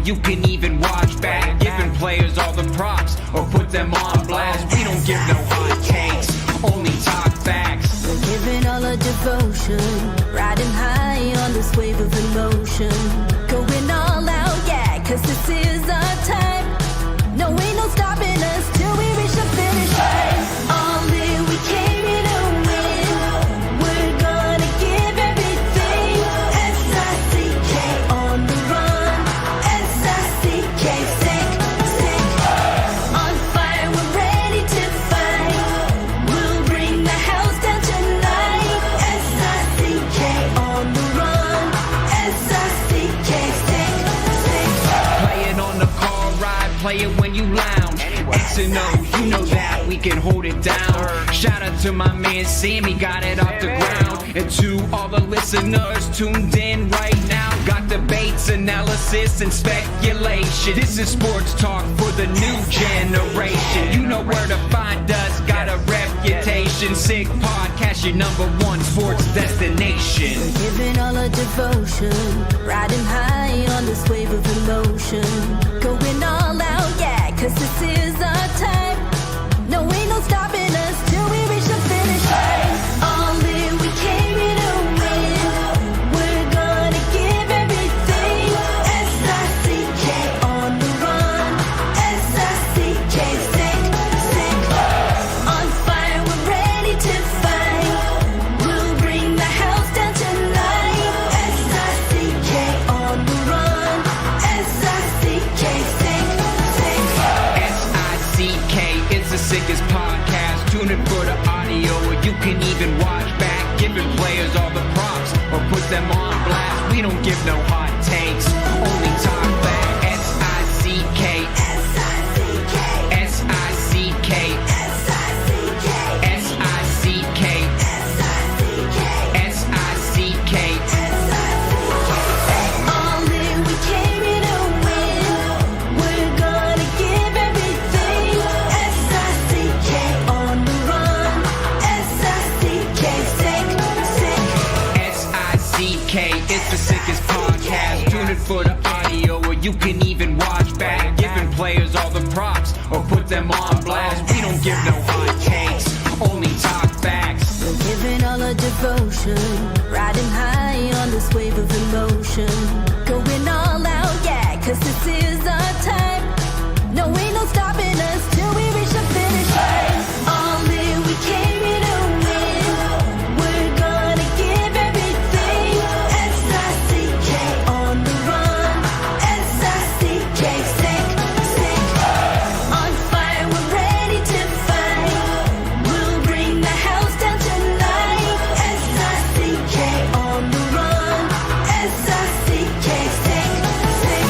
you can even watch back. Giving players all the props or put them on blast. We don't give no hot takes, only talk facts. We're giving all our devotion, riding high on this wave of emotion. Going all out, yeah, cause this is our time. No, ain't no stopping us till we reach the finish line. All in, we came here to win. We're gonna give everything. S-I-C-K on the run. S-I-C-K, sick, sick. On fire, we're ready to fight. We'll bring the house down tonight. S-I-C-K on the run. S-I-C-K, sick, sick. Playing on the car ride, play it when you lounge. X and O, you know that we can hold it down. Shout out to my man Sammy, got it off the ground. And to all the listeners tuned in right now, got debates, analysis, and speculation. This is sports talk for the new generation. You know where to find us, got a reputation. Sick podcast, your #1 sports destination. We're giving all our devotion, riding high on this wave of emotion. Going all out, yeah, cause this is our time. No, ain't no stopping us till we reach the finish line. All in, we came here to win. We're gonna give everything. S-I-C-K on the run. S-I-C-K, sick, sick. On fire, we're ready to fight. We'll bring the house down tonight. S-I-C-K on the run. S-I-C-K, sick, sick. S-I-C-K, it's the sickest podcast. Tune in for the audio, or you can even watch back. Giving players all the props or put them on blast. We don't give no hot takes, only talk back. S-I-C-K, S-I-C-K, S-I-C-K, S-I-C-K, S-I-C-K, S-I-C-K, S-I-C-K. All in, we came here to win. We're gonna give everything. S-I-C-K on the run. S-I-C-K, sick, sick. S-I-C-K, it's the sickest podcast. Tune in for the audio, or you can even watch back. Giving players all the props or put them on blast. We don't give no hot takes, only talk facts. We're giving all our devotion, riding high on this wave of emotion. Going all out, yeah, cause this is our time. No, ain't no stopping us till we reach the finish line. All in, we came here to win. We're gonna give everything. S-I-C-K on the run. S-I-C-K, sick, sick. On fire, we're ready to fight. We'll bring the house down tonight. S-I-C-K on the run. S-I-C-K, sick, sick.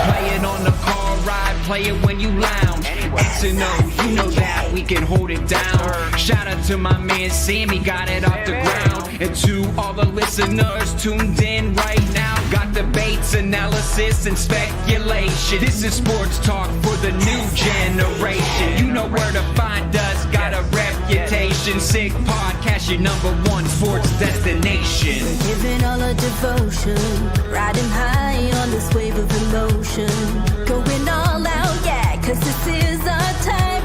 Playing on the car ride, play it when you lounge. X and O, you know that we can hold it down. Shout out to my man Sammy, got it off the ground. And to all the listeners tuned in right now, got debates, analysis, and speculation. This is sports talk for the new generation. You know where to find us, got a reputation. Sick podcast, your #1 sports destination. We're giving all our devotion, riding high on this wave of emotion. Going all out, yeah, cause this is our time.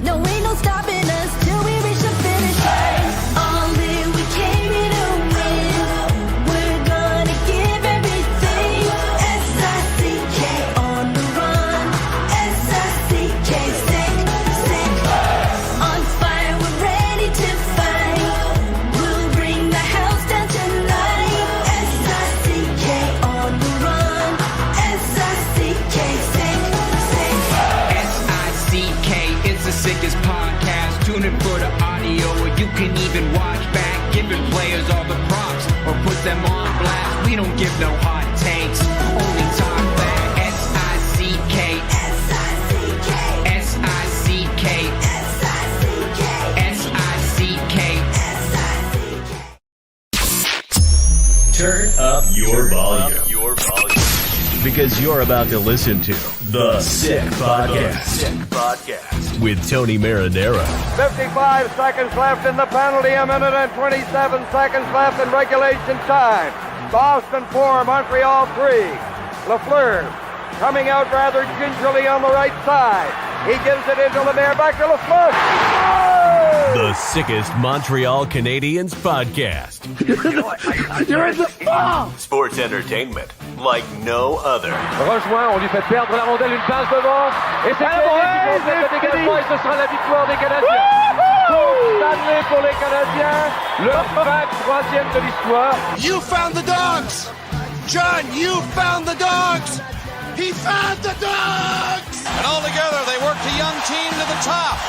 No, ain't no stopping us till we reach the finish line. All in, we came here to win. We're gonna give everything. S-I-C-K on the run. S-I-C-K, sick, sick. On fire, we're ready to fight. We'll bring the house down tonight. S-I-C-K on the run. S-I-C-K, sick, sick. S-I-C-K, it's the sickest podcast. Tune in for the audio, or you can even watch back. Giving players all the props or put them on blast. We don't give no hot takes, only talk back. S-I-C-K, S-I-C-K, S-I-C-K, S-I-C-K, S-I-C-K. S-I-C-K. Turn up your volume. Because you're about to listen to The Sick Podcast. With Tony Marinaro. 55 seconds left in the penalty, a minute and 27 seconds left in regulation time. Boston 4, Montreal 3. Lafleur coming out rather gingerly on the right side. He gives it into Lemaire, back to Lafleur. The sickest Montreal Canadiens podcast. You're in the ball! Sports entertainment like no other. Rejoint, on lui fait perdre la rondelle, une passe devant. Et c'est Canadien qui complète le dégagement et ce sera la victoire des Canadiens. Coupe Stanley pour les Canadiens. Le 23e de l'histoire. You found the dogs! John, you found the dogs! He found the dogs! And all together, they worked a young team to the top.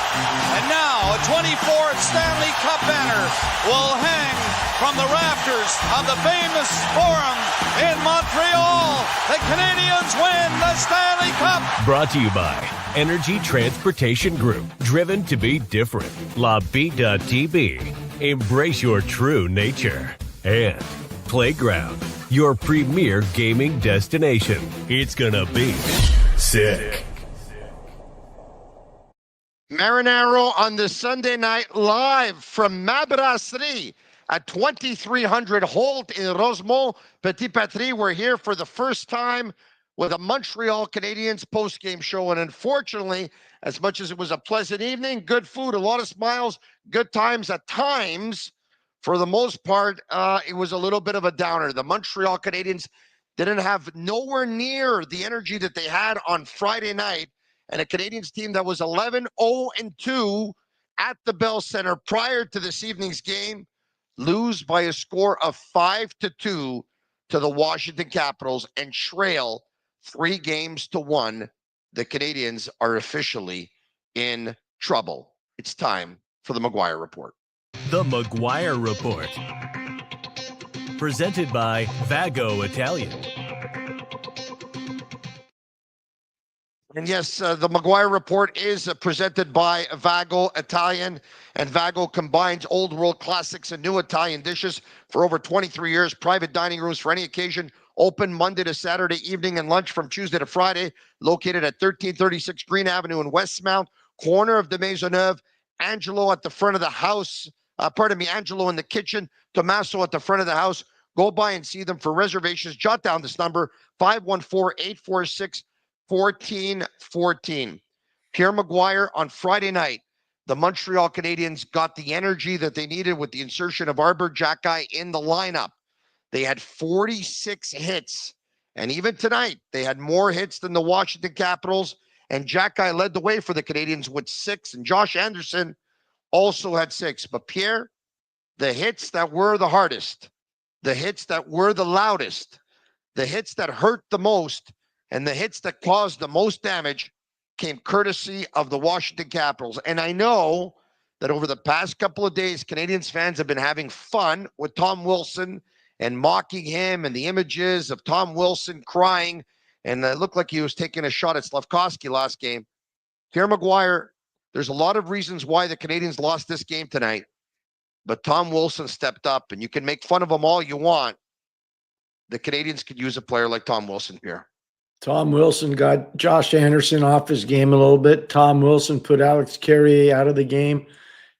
And now, a 24th Stanley Cup banner will hang from the rafters of the famous Forum in Montreal. The Canadiens win the Stanley Cup. Brought to you by Energy Transportation Group. Driven to be different. La Vida Tibi. Embrace your true nature. And Playground, your premier gaming destination. It's gonna be sick. Marinaro on the Sunday night live from Ma Brasserie at 2300 Holt in Rosemont. Petit Patrie, we're here for the first time with a Montreal Canadiens post-game show. And unfortunately, as much as it was a pleasant evening, good food, a lot of smiles, good times at times, for the most part, it was a little bit of a downer. The Montreal Canadiens didn't have nowhere near the energy that they had on Friday night. And a Canadiens team that was 11-0-2 at the Bell Center prior to this evening's game lose by a score of 5-2 to the Washington Capitals and trail 3-1. The Canadiens are officially in trouble. It's time for the McGuire Report. The McGuire Report. Presented by Vago Italian. And yes, the McGuire Report is presented by Vago Italian, and Vago combines old world classics and new Italian dishes for over 23 years. Private dining rooms for any occasion, open Monday to Saturday evening and lunch from Tuesday to Friday, located at 1336 Green Avenue in Westmount, corner of the Maisonneuve. Angelo at the front of the house, Angelo in the kitchen, Tommaso at the front of the house. Go by and see them for reservations. Jot down this number, 514-846-1414. Pierre McGuire on Friday night. The Montreal Canadiens got the energy that they needed with the insertion of Arbor Xhekaj in the lineup. They had 46 hits. And even tonight, they had more hits than the Washington Capitals. And Xhekaj led the way for the Canadiens with 6. And Josh Anderson also had 6. But Pierre, the hits that were the hardest, the hits that were the loudest, the hits that hurt the most, and the hits that caused the most damage came courtesy of the Washington Capitals. And I know that over the past couple of days, Canadiens fans have been having fun with Tom Wilson and mocking him and the images of Tom Wilson crying. And it looked like he was taking a shot at Slafkovsky last game. Pierre McGuire, there's a lot of reasons why the Canadiens lost this game tonight. But Tom Wilson stepped up, and you can make fun of him all you want. The Canadiens could use a player like Tom Wilson here. Tom Wilson got Josh Anderson off his game a little bit. Tom Wilson put Alex Carrier out of the game.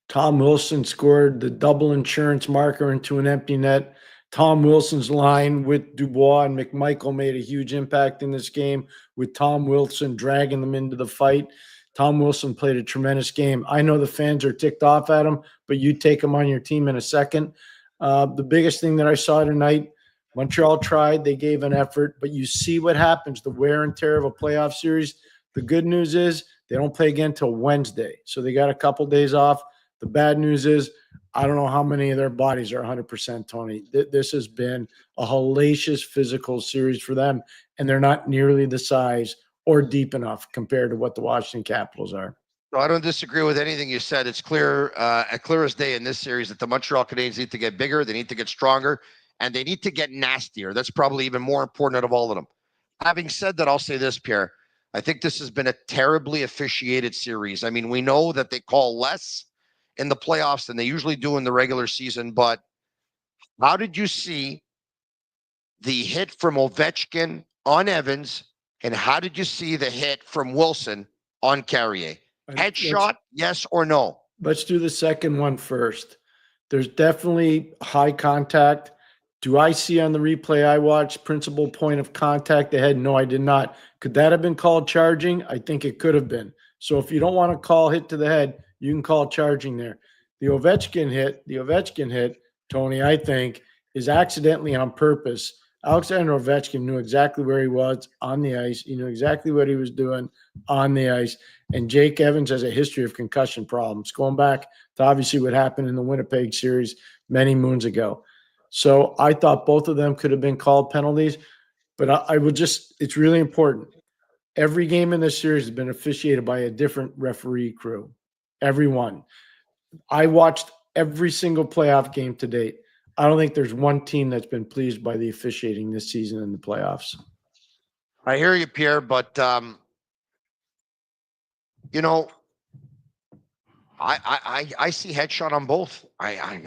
Tom Wilson scored the double insurance marker into an empty net. Tom Wilson's line with Dubois and McMichael made a huge impact in this game, with Tom Wilson dragging them into the fight. Tom Wilson played a tremendous game. I know the fans are ticked off at him, but you take him on your team in a second. The biggest thing that I saw tonight, Montreal tried, they gave an effort, but you see what happens, the wear and tear of a playoff series. The good news is they don't play again till Wednesday, so they got a couple days off. The bad news is I don't know how many of their bodies are 100%, Tony. This has been a hellacious physical series for them, and they're not nearly the size or deep enough compared to what the Washington Capitals are. No, I don't disagree with anything you said. It's clear as day in this series that the Montreal Canadiens need to get bigger, they need to get stronger, and they need to get nastier. That's probably even more important out of all of them. Having said that, I'll say this, Pierre. I think this has been a terribly officiated series. I mean, we know that they call less in the playoffs than they usually do in the regular season, but how did you see the hit from Ovechkin on Evans, and how did you see the hit from Wilson on Carrier? Headshot, yes or no? Let's do the second one first. There's definitely high contact. Do I see on the replay I watched principal point of contact ahead? No, I did not. Could that have been called charging? I think it could have been. So if you don't want to call hit to the head, you can call charging there. The Ovechkin hit, Tony, I think, is accidentally on purpose. Alexander Ovechkin knew exactly where he was on the ice. He knew exactly what he was doing on the ice. And Jake Evans has a history of concussion problems, going back to obviously what happened in the Winnipeg series many moons ago. So I thought both of them could have been called penalties, but I would just, it's really important. Every game in this series has been officiated by a different referee crew. Every one. I watched every single playoff game to date. I don't think there's one team that's been pleased by the officiating this season in the playoffs. I hear you, Pierre, but you know, I see headshot on both. I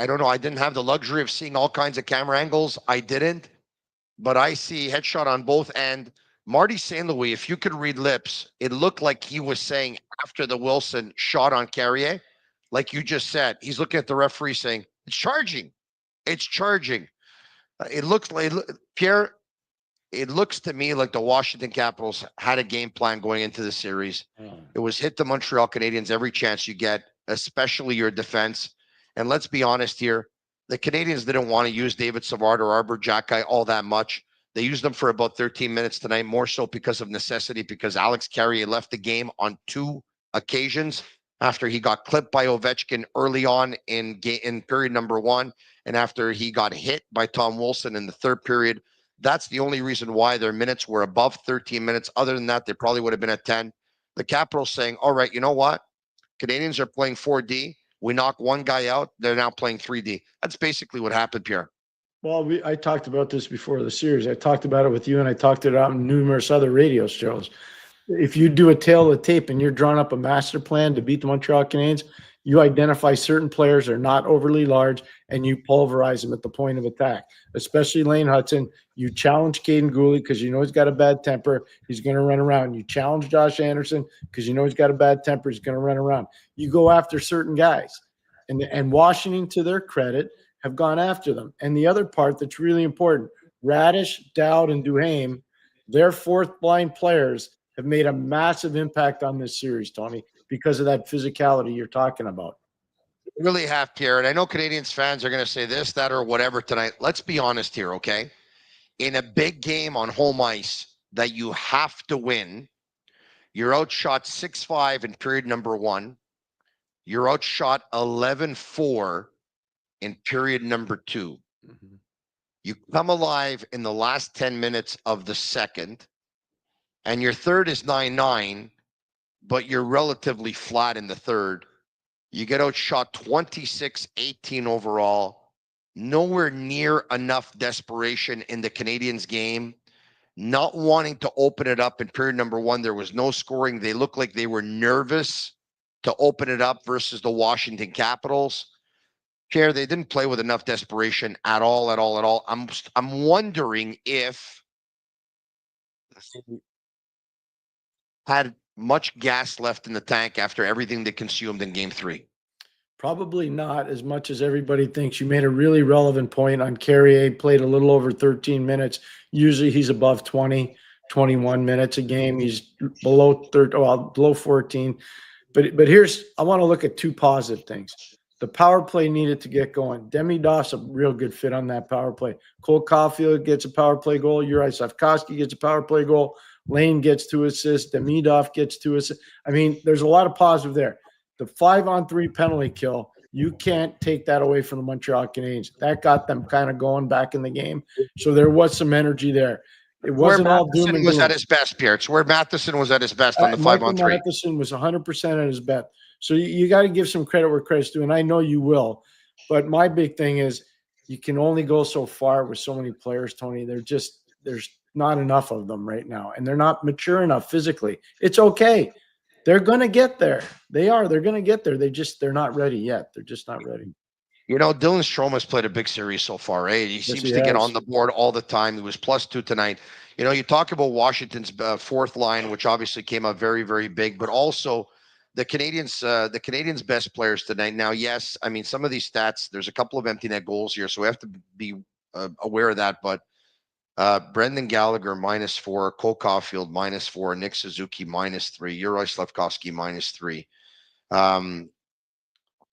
don't know. I didn't have the luxury of seeing all kinds of camera angles. I didn't, but I see headshot on both. And Marty St. Louis, if you could read lips, it looked like he was saying after the Wilson shot on Carrier, like you just said, he's looking at the referee saying, it's charging. It's charging. It looks like, Pierre, it looks to me like the Washington Capitals had a game plan going into the series. It was hit the Montreal Canadiens every chance you get, especially your defense. And let's be honest here, the Canadiens didn't want to use David Savard or Arbor Jacki all that much. They used them for about 13 minutes tonight, more so because of necessity, because Alex Carrier left the game on 2 occasions after he got clipped by Ovechkin early on in period number 1, and after he got hit by Tom Wilson in the 3rd period. That's the only reason why their minutes were above 13 minutes. Other than that, they probably would have been at 10. The Capitals saying, all right, you know what? Canadians are playing 4D. We knock one guy out. They're now playing 3D. That's basically what happened, Pierre. Well, I talked about this before the series. I talked about it with you, and I talked it out in numerous other radio shows. If you do a tail of the tape and you're drawing up a master plan to beat the Montreal Canadiens, you identify certain players that are not overly large and you pulverize them at the point of attack, especially Lane Hudson. You challenge Caden Gooley because you know he's got a bad temper. He's going to run around. You challenge Josh Anderson because you know he's got a bad temper. He's going to run around. You go after certain guys. And Washington, to their credit, have gone after them. And the other part that's really important, Radish, Dowd, and Duhaime, their 4th line players have made a massive impact on this series, Tony, because of that physicality you're talking about. Really have, Pierre. And I know Canadiens fans are going to say this, that, or whatever tonight. Let's be honest here, okay? In a big game on home ice that you have to win, you're outshot 6-5 in period number 1. You're outshot 11-4 in period number 2. Mm-hmm. You come alive in the last 10 minutes of the second, and your third is 9-9, but you're relatively flat in the third. You get outshot 26-18 overall. Nowhere near enough desperation in the Canadiens game. Not wanting to open it up in period number 1. There was no scoring. They looked like they were nervous to open it up versus the Washington Capitals. Pierre, they didn't play with enough desperation at all. I'm wondering if had much gas left in the tank after everything they consumed in game 3. Probably not as much as everybody thinks. You made a really relevant point on Carrier, played a little over 13 minutes. Usually he's above 20, 21 minutes a game. He's below 14. But here's, I want to look at 2 positive things. The power play needed to get going. Demi Doff's a real good fit on that power play. Cole Caulfield gets a power play goal. Uri Slavkovsky gets a power play goal. Lane gets 2 assists. Demidov gets 2 assists. I mean, there's a lot of positive there. The 5-on-3 penalty kill, you can't take that away from the Montreal Canadiens. That got them kind of going back in the game. So there was some energy there. It wasn't all doom and gloom. Was at his best, Pierre. It's where Matheson was at his best on the 5-on-3. Matheson was 100% at his best. So you got to give some credit where credit's due, and I know you will. But my big thing is you can only go so far with so many players, Tony. There's not enough of them right now, and they're not mature enough physically. It's okay. They're going to get there. They're going to get there. They're not ready yet. They're just not ready. You know, Dylan Strome has played a big series so far, eh? He seems to get on the board all the time. He was +2 tonight. You know, you talk about Washington's 4th line, which obviously came out very, very big, but also the Canadiens' best players tonight. Now, yes, I mean, some of these stats, there's a couple of empty net goals here, so we have to be aware of that, but Brendan Gallagher -4, Cole Caulfield -4, Nick Suzuki -3, Yuri Slafkovsky -3,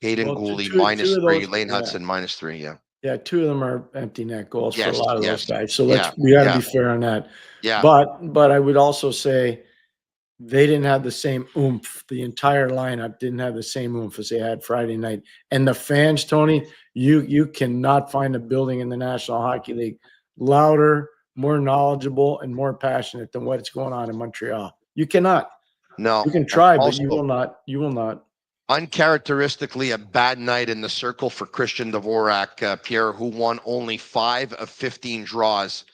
Hayden Gooley -3, Lane Hudson -3. Yeah. Yeah, two of them are empty net goals for a Yes, lot of yes. those guys. So Yeah, we got to yeah. be fair on that. Yeah. But I would also say they didn't have the same oomph. The entire lineup didn't have the same oomph as they had Friday night. And the fans, Tony, you cannot find a building in the National Hockey League louder, more knowledgeable, and more passionate than what's going on in Montreal. You cannot. No. You can try, but Also, you will not. You will not. uncharacteristically, a bad night in the circle for Christian Dvorak, Pierre, who won only 5 of 15 draws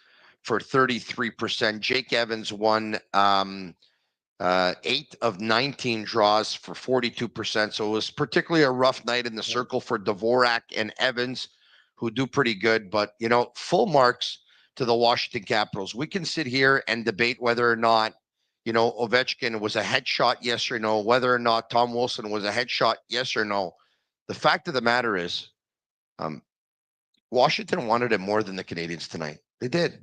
for 33%. Jake Evans won 8 of 19 draws for 42%. So it was particularly a rough night in the circle for Dvorak and Evans, who do pretty good. But, full marks to the Washington Capitals. We can sit here and debate whether or not, Ovechkin was a headshot, yes or no, whether or not Tom Wilson was a headshot, yes or no. The fact of the matter is, Washington wanted it more than the Canadiens tonight. They did.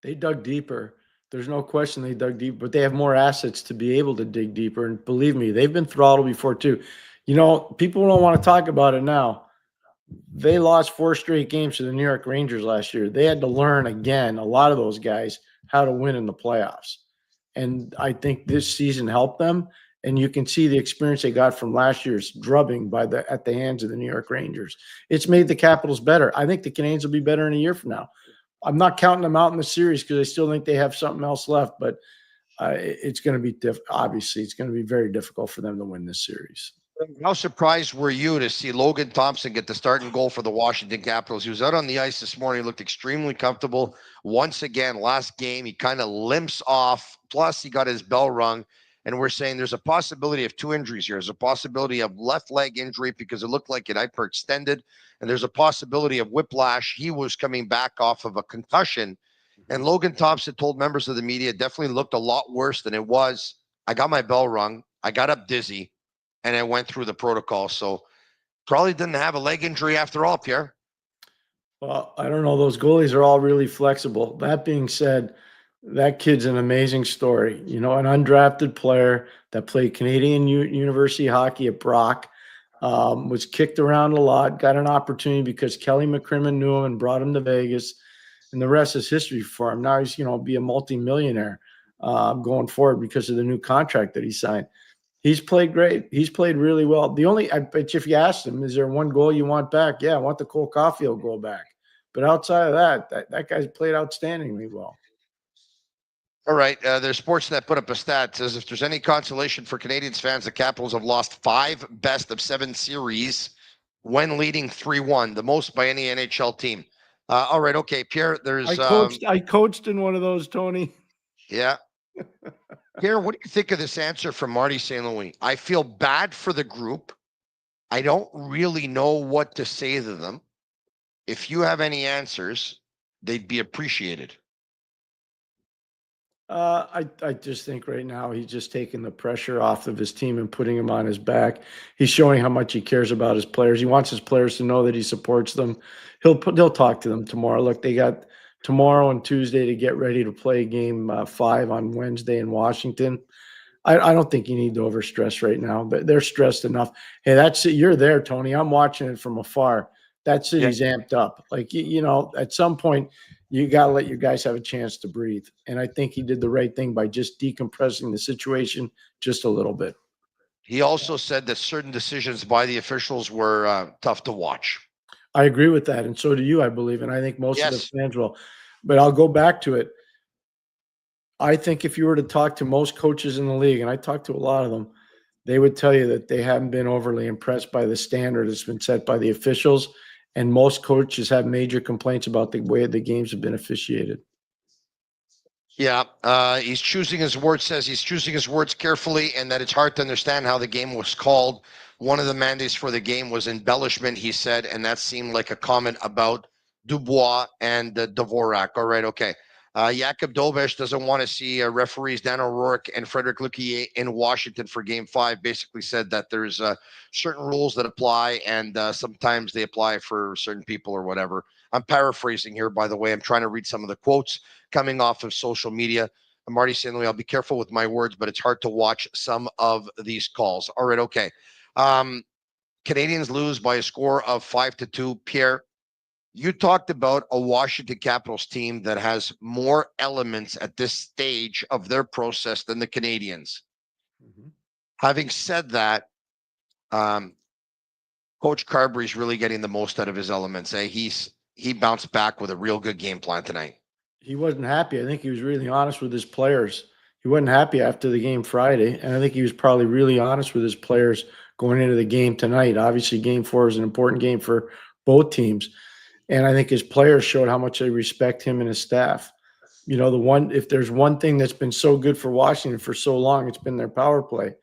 They dug deeper. There's no question they dug deep, but they have more assets to be able to dig deeper. And believe me, they've been throttled before too. People don't want to talk about it now. They lost 4 straight games to the New York Rangers last year. They had to learn again, a lot of those guys, how to win in the playoffs. And I think this season helped them. And you can see the experience they got from last year's drubbing at the hands of the New York Rangers. It's made the Capitals better. I think the Canadiens will be better in a year from now. I'm not counting them out in the series because I still think they have something else left, but it's going to be obviously it's going to be very difficult for them to win this series. How surprised were you to see Logan Thompson get the starting goal for the Washington Capitals? He was out on the ice this morning. He looked extremely comfortable. Once again, last game, he kind of limps off. Plus, he got his bell rung. And we're saying there's a possibility of 2 injuries here. There's a possibility of left leg injury because it looked like it hyperextended. And there's a possibility of whiplash. He was coming back off of a concussion. And Logan Thompson told members of the media it definitely looked a lot worse than it was. I got my bell rung. I got up dizzy. And I went through the protocol. So probably didn't have a leg injury after all, Pierre. Well, I don't know. Those goalies are all really flexible. That being said, that kid's an amazing story. An undrafted player that played Canadian University hockey at Brock, was kicked around a lot, got an opportunity because Kelly McCrimmon knew him and brought him to Vegas. And the rest is history for him. Now he's, be a multimillionaire going forward because of the new contract that he signed. He's played great. He's played really well. I bet you if you asked him, is there one goal you want back? Yeah, I want the Cole Caulfield goal back. But outside of that guy's played outstandingly well. All right. There's Sportsnet put up a stat. Says if there's any consolation for Canadiens fans, the Capitals have lost 5 best of 7 series when leading 3-1, the most by any NHL team. All right. Okay, Pierre, I coached in one of those, Tony. Yeah. Pierre, what do you think of this answer from Marty St. Louis? I feel bad for the group. I don't really know what to say to them. If you have any answers, they'd be appreciated. I just think right now he's just taking the pressure off of his team and putting him on his back. He's showing how much he cares about his players. He wants his players to know that he supports them. He'll talk to them tomorrow. Look, they got tomorrow and Tuesday to get ready to play game 5 on Wednesday in Washington. I don't think you need to overstress right now, but they're stressed enough. Hey, that's it. You're there, Tony. I'm watching it from afar. That city's amped up. Like, at some point you got to let your guys have a chance to breathe. And I think he did the right thing by just decompressing the situation just a little bit. He also said that certain decisions by the officials were tough to watch. I agree with that. And so do you, I believe. And I think most of the fans will. But I'll go back to it. I think if you were to talk to most coaches in the league, and I talked to a lot of them, they would tell you that they haven't been overly impressed by the standard that's been set by the officials. And most coaches have major complaints about the way the games have been officiated. Yeah, he's choosing his words, says he's choosing his words carefully, and that it's hard to understand how the game was called. One of the mandates for the game was embellishment, he said, and that seemed like a comment about Dubois and Dvorak. All right, okay. Jakub Dovesh doesn't want to see referees Dan O'Rourke and Frederic Luquier in Washington for Game 5. Basically said that there's certain rules that apply, and sometimes they apply for certain people or whatever. I'm paraphrasing here, by the way. I'm trying to read some of the quotes coming off of social media. I'm Marty St. Louis. I'll be careful with my words, but it's hard to watch some of these calls. All right, okay. Canadians lose by a score of 5-2. Pierre, you talked about a Washington Capitals team that has more elements at this stage of their process than the Canadiens. Mm-hmm. Having said that, Coach Carberry's really getting the most out of his elements. He bounced back with a real good game plan tonight. He wasn't happy. I think he was really honest with his players. He wasn't happy after the game Friday, and I think he was probably really honest with his players going into the game tonight. Obviously, Game 4 is an important game for both teams, and I think his players showed how much they respect him and his staff. You know, if there's one thing that's been so good for Washington for so long, it's been their power play.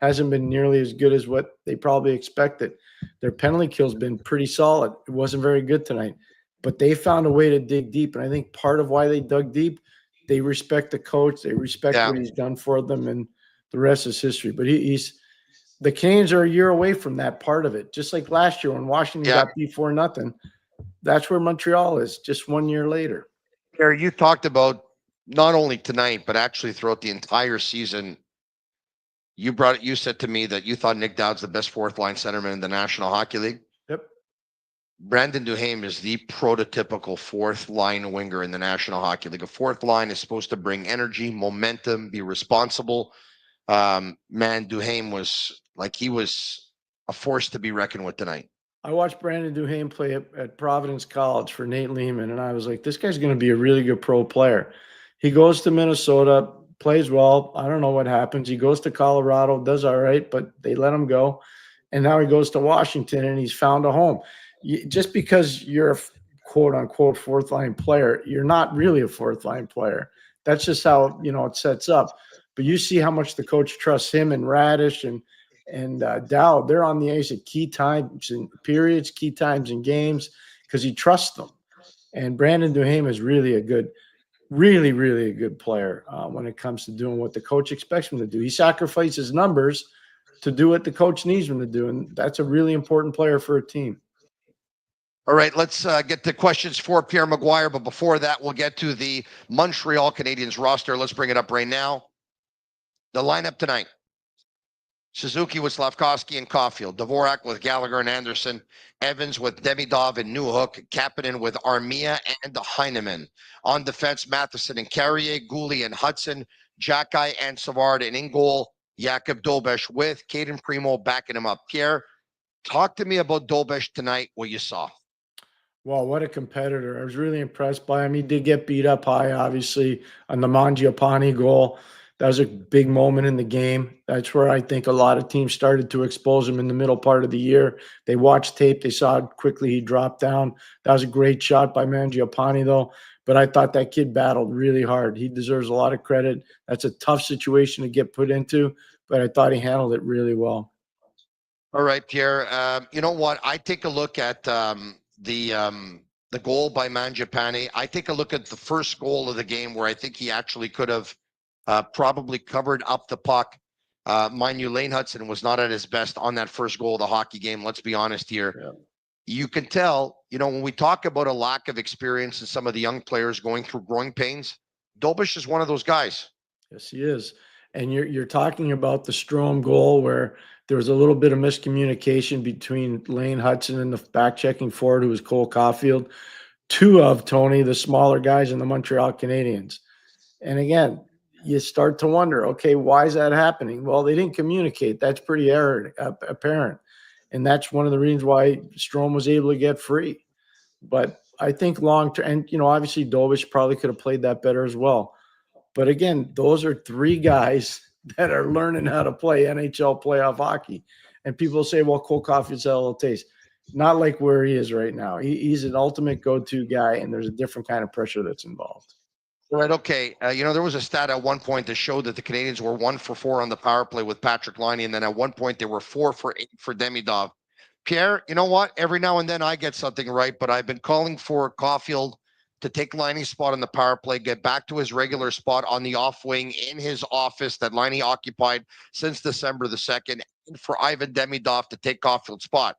Hasn't been nearly as good as what they probably expected. Their penalty kill's been pretty solid. It wasn't very good tonight, but they found a way to dig deep. And I think part of why they dug deep, they respect the coach. They respect what he's done for them, and the rest is history. But the Canes are a year away from that part of it. Just like last year when Washington got beat 4-0, that's where Montreal is just 1 year later. Pierre, you talked about not only tonight, but actually throughout the entire season. You said to me that you thought Nick Dowd's the best fourth line centerman in the National Hockey League. Yep. Brandon Duhaime is the prototypical fourth line winger in the National Hockey League. A fourth line is supposed to bring energy, momentum, be responsible. Man, Duhaime was a force to be reckoned with tonight. I watched Brandon Duhaime play at Providence College for Nate Lehman, and I was like, this guy's going to be a really good pro player. He goes to Minnesota, plays well. I don't know what happens. He goes to Colorado, does all right, but they let him go. And now he goes to Washington, and he's found a home. Just because you're a quote-unquote fourth-line player, you're not really a fourth-line player. That's just how, it sets up. But you see how much the coach trusts him and Radish and Dowd. They're on the ice at key times in periods, key times in games, because he trusts them. And Brandon Duhaime is really a good player when it comes to doing what the coach expects him to do. He sacrifices numbers to do what the coach needs him to do, and that's a really important player for a team. All right, let's get to questions for Pierre McGuire, but before that, we'll get to the Montreal Canadiens roster. Let's bring it up right now. The lineup tonight: Suzuki with Slavkovsky and Caulfield, Dvorak with Gallagher and Anderson, Evans with Demidov and Newhook, Kapanen with Armia and Heineman. On defense, Matheson and Carrier, Gouli and Hudson, Xhekaj and Savard, and in goal, Jakub Dobeš with Caden Primo backing him up. Pierre, talk to me about Dobeš tonight, what you saw. Well, what a competitor. I was really impressed by him. He did get beat up high, obviously, on the Mangiapane goal. That was a big moment in the game. That's where I think a lot of teams started to expose him in the middle part of the year. They watched tape. They saw how quickly he dropped down. That was a great shot by Mangiapane, though. But I thought that kid battled really hard. He deserves a lot of credit. That's a tough situation to get put into, but I thought he handled it really well. All right, Pierre. You know what? I take a look at the goal by Mangiapane. I take a look at the first goal of the game where I think he actually could have probably covered up the puck. Mind you, Lane Hudson was not at his best on that first goal of the hockey game. Let's be honest here. Yeah. You can tell, when we talk about a lack of experience in some of the young players going through growing pains, Dobeš is one of those guys. Yes, he is. And you're talking about the Strome goal where there was a little bit of miscommunication between Lane Hudson and the back-checking forward, who was Cole Caulfield. Two of, Tony, the smaller guys in the Montreal Canadiens. And again, you start to wonder, okay, why is that happening? Well, they didn't communicate. That's pretty apparent. And that's one of the reasons why Strome was able to get free. But I think long-term, and, obviously Dobeš probably could have played that better as well. But again, those are three guys that are learning how to play NHL playoff hockey. And people say, well, Cole Caulfield's a little taste. Not like where he is right now. He's an ultimate go-to guy, and there's a different kind of pressure that's involved. Right, okay. There was a stat at one point that showed that the Canadiens were 1 for 4 on the power play with Patrick Laine, and then at one point they were 4 for 8 for Demidov. Pierre, you know what? Every now and then I get something right, but I've been calling for Caulfield to take Laine's spot on the power play, get back to his regular spot on the off wing in his office that Laine occupied since December the 2nd, and for Ivan Demidov to take Caulfield's spot.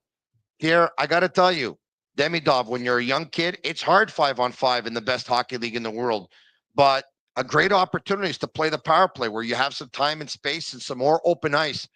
Pierre, I got to tell you, Demidov, when you're a young kid, it's hard 5-on-5 in the best hockey league in the world. But a great opportunity is to play the power play where you have some time and space and some more open ice.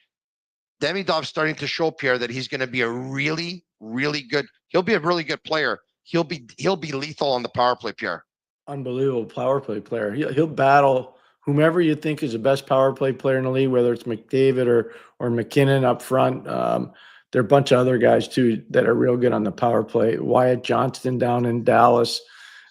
Demidov's starting to show, Pierre, that he's going to be a really, really good. He'll be a really good player. He'll be lethal on the power play, Pierre. Unbelievable power play player. He'll battle whomever you think is the best power play player in the league, whether it's McDavid or McKinnon up front. There are a bunch of other guys too that are real good on the power play. Wyatt Johnston down in Dallas,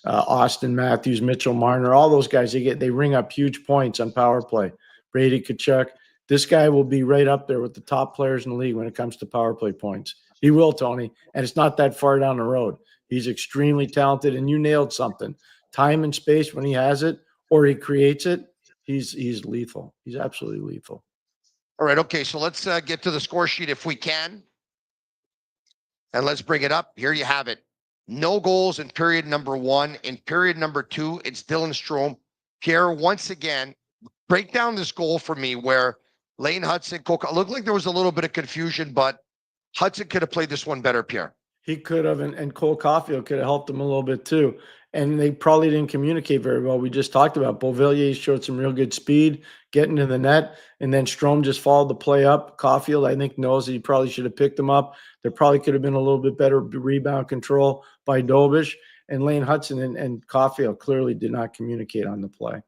Austin Matthews, Mitchell Marner, all those guys, they ring up huge points on power play. Brady Tkachuk. This guy will be right up there with the top players in the league when it comes to power play points. He will, Tony, and it's not that far down the road. He's extremely talented, and you nailed something. Time and space when he has it or he creates it, he's lethal. He's absolutely lethal. All right, okay, so let's get to the score sheet if we can. And let's bring it up. Here you have it. No goals in period number 1. In period number 2, it's Dylan Strome. Pierre, once again, break down this goal for me where Lane Hudson, looked like there was a little bit of confusion, but Hudson could have played this one better, Pierre. He could have, and Cole Caulfield could have helped him a little bit too. And they probably didn't communicate very well. We just talked about Beauvillier showed some real good speed getting to the net, and then Strome just followed the play up. Caulfield, I think, knows that he probably should have picked him up. There probably could have been a little bit better rebound control by Dobish, and Lane Hudson and Caulfield clearly did not communicate on the play.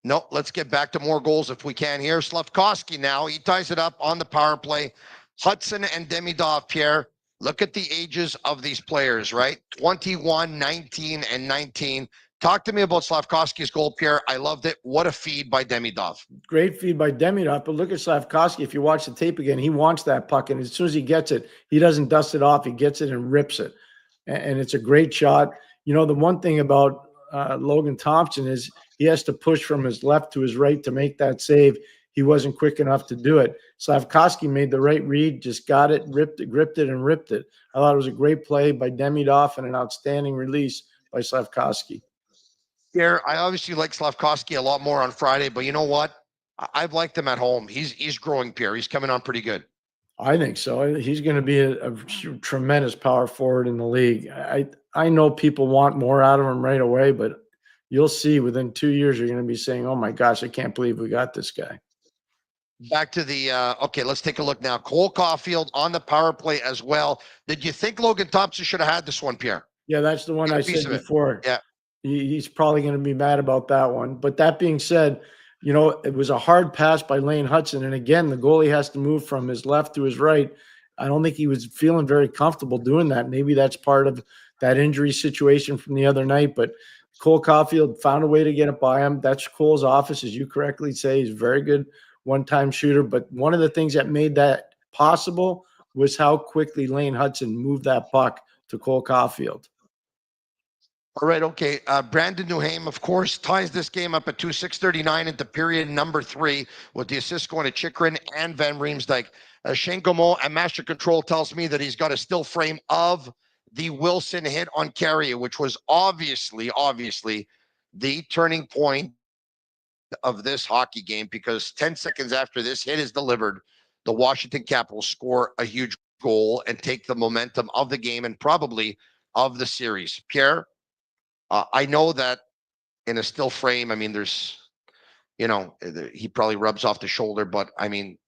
No, let's get back to more goals if we can here. Slafkovsky now, he ties it up on the power play. Hudson and Demidov, Pierre, look at the ages of these players, right? 21, 19, and 19. Talk to me about Slafkovsky's goal, Pierre. I loved it. What a feed by Demidov. Great feed by Demidov, but look at Slafkovsky. If you watch the tape again, he wants that puck, and as soon as he gets it, he doesn't dust it off. He gets it and rips it, and it's a great shot. You know, the one thing about Logan Thompson is he has to push from his left to his right to make that save. He wasn't quick enough to do it. Slafkovsky made the right read, just got it, gripped it, and ripped it. I thought it was a great play by Demidov and an outstanding release by Slafkovsky. Pierre, I obviously like Slafkovsky a lot more on Friday, but you know what? I've liked him at home. He's growing, Pierre. He's coming on pretty good. I think so. He's going to be a tremendous power forward in the league. I know people want more out of him right away, but you'll see within 2 years, you're going to be saying, oh my gosh, I can't believe we got this guy. Back to the, okay, let's take a look now. Cole Caulfield on the power play as well. Did you think Logan Thompson should have had this one, Pierre? Yeah, that's the one I said before. Yeah. He's probably going to be mad about that one. But that being said, you know, it was a hard pass by Lane Hudson. And again, the goalie has to move from his left to his right. I don't think he was feeling very comfortable doing that. Maybe that's part of that injury situation from the other night. But Cole Caulfield found a way to get it by him. That's Cole's office, as you correctly say. He's a very good one-time shooter. But one of the things that made that possible was how quickly Lane Hudson moved that puck to Cole Caulfield. All right, okay. Brandon Newham, of course, ties this game up at 6:39 into period number 3 with the assist going to Chychrun and Van Riemsdyk. Shane Gaumont at Master Control tells me that he's got a still frame of the Wilson hit on Carrier, which was obviously the turning point of this hockey game, because 10 seconds after this hit is delivered, the Washington Capitals score a huge goal and take the momentum of the game and probably of the series. Pierre, I know that in a still frame, I mean, there's, you know, he probably rubs off the shoulder, but I mean,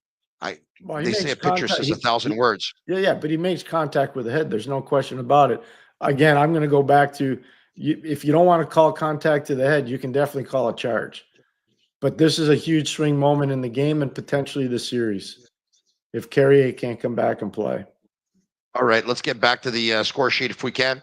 they say a picture says 1,000 words. Yeah, but he makes contact with the head. There's no question about it. Again, I'm going to go back to, if you don't want to call contact to the head, you can definitely call a charge. But this is a huge swing moment in the game and potentially the series if Carrier can't come back and play. All right, let's get back to the score sheet if we can.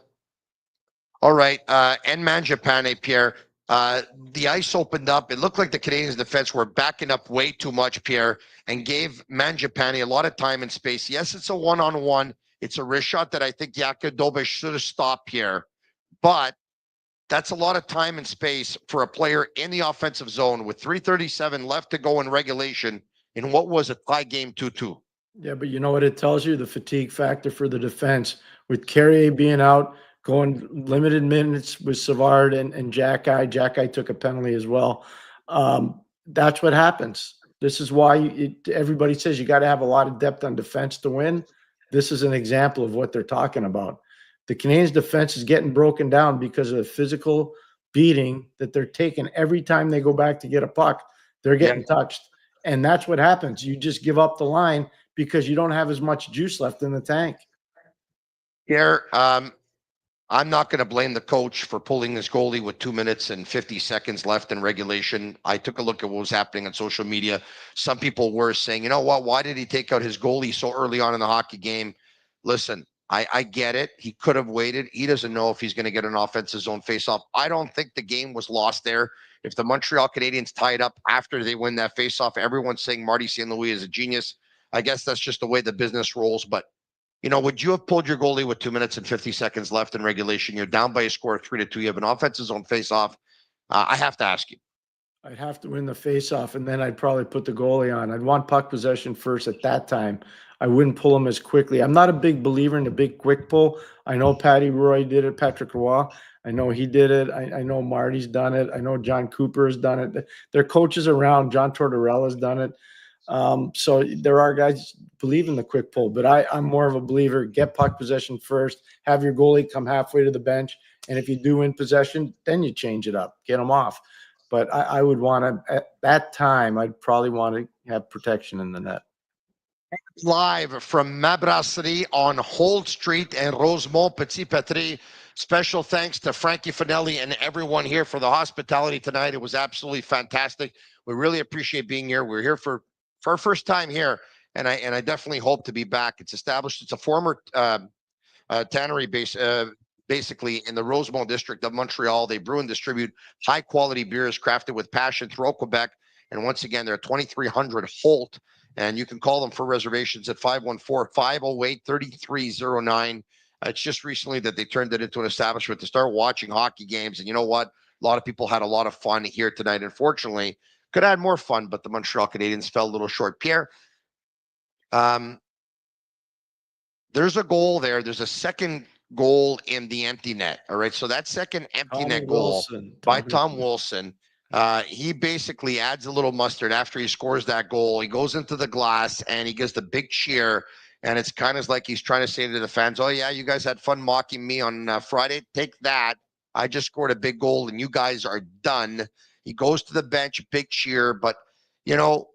All right, and Mangiapane, Pierre. The ice opened up. It looked like the Canadiens' defense were backing up way too much, Pierre, and gave Mangiapane a lot of time and space. Yes, it's a one-on-one. It's a wrist shot that I think Jakub Dobiš should have stopped, Pierre. But that's a lot of time and space for a player in the offensive zone with 3:37 left to go in regulation in what was a tie game 2-2. Yeah, but you know what it tells you? The fatigue factor for the defense. With Carrier being out, going limited minutes with Savard and Jack-Eye. Jack-Eye took a penalty as well. That's what happens. This is why everybody says you got to have a lot of depth on defense to win. This is an example of what they're talking about. The Canadiens defense is getting broken down because of the physical beating that they're taking every time they go back to get a puck. They're getting touched. And that's what happens. You just give up the line because you don't have as much juice left in the tank. Here, I'm not going to blame the coach for pulling his goalie with 2 minutes and 50 seconds left in regulation. I took a look at what was happening on social media. Some people were saying, you know what, why did he take out his goalie so early on in the hockey game? Listen, I get it. He could have waited. He doesn't know if he's going to get an offensive zone faceoff. I don't think the game was lost there. If the Montreal Canadiens tie it up after they win that faceoff, everyone's saying Marty St. Louis is a genius. I guess that's just the way the business rolls. But you know, would you have pulled your goalie with 2 minutes and 50 seconds left in regulation? You're down by a score of 3-2. You have an offensive zone face-off. I have to ask you. I'd have to win the face-off, and then I'd probably put the goalie on. I'd want puck possession first at that time. I wouldn't pull him as quickly. I'm not a big believer in the big quick pull. I know Patty Roy did it, Patrick Roy. I know he did it. I know Marty's done it. I know John Cooper has done it. Their coaches around, John Tortorella's done it. So there are guys believe in the quick pull, but I'm more of a believer. Get puck possession first, have your goalie come halfway to the bench, and if you do win possession, then you change it up, get them off. But I would want to, at that time, I'd probably want to have protection in the net. Live from Ma Brasserie on Holt Street and Rosemont Petit Patrie. Special thanks to Frankie Finelli and everyone here for the hospitality tonight. It was absolutely fantastic. We really appreciate being here. We're here for our first time here, and I definitely hope to be back. It's established. It's a former tannery base, basically in the Rosemont district of Montreal. They brew and distribute high quality beers crafted with passion throughout Quebec. And once again, they're 2300 Holt, and you can call them for reservations at 514-508-3309. It's just recently that they turned it into an establishment to start watching hockey games. And you know what? A lot of people had a lot of fun here tonight. Unfortunately, could have had more fun, but the Montreal Canadiens fell a little short. Pierre, there's a goal there. There's a second goal in the empty net. All right. So that second empty net goal by Tom Wilson, he basically adds a little mustard after he scores that goal. He goes into the glass and he gives the big cheer. And it's kind of like he's trying to say to the fans, oh, yeah, you guys had fun mocking me on Friday. Take that. I just scored a big goal and you guys are done. He goes to the bench, big cheer. But, you know,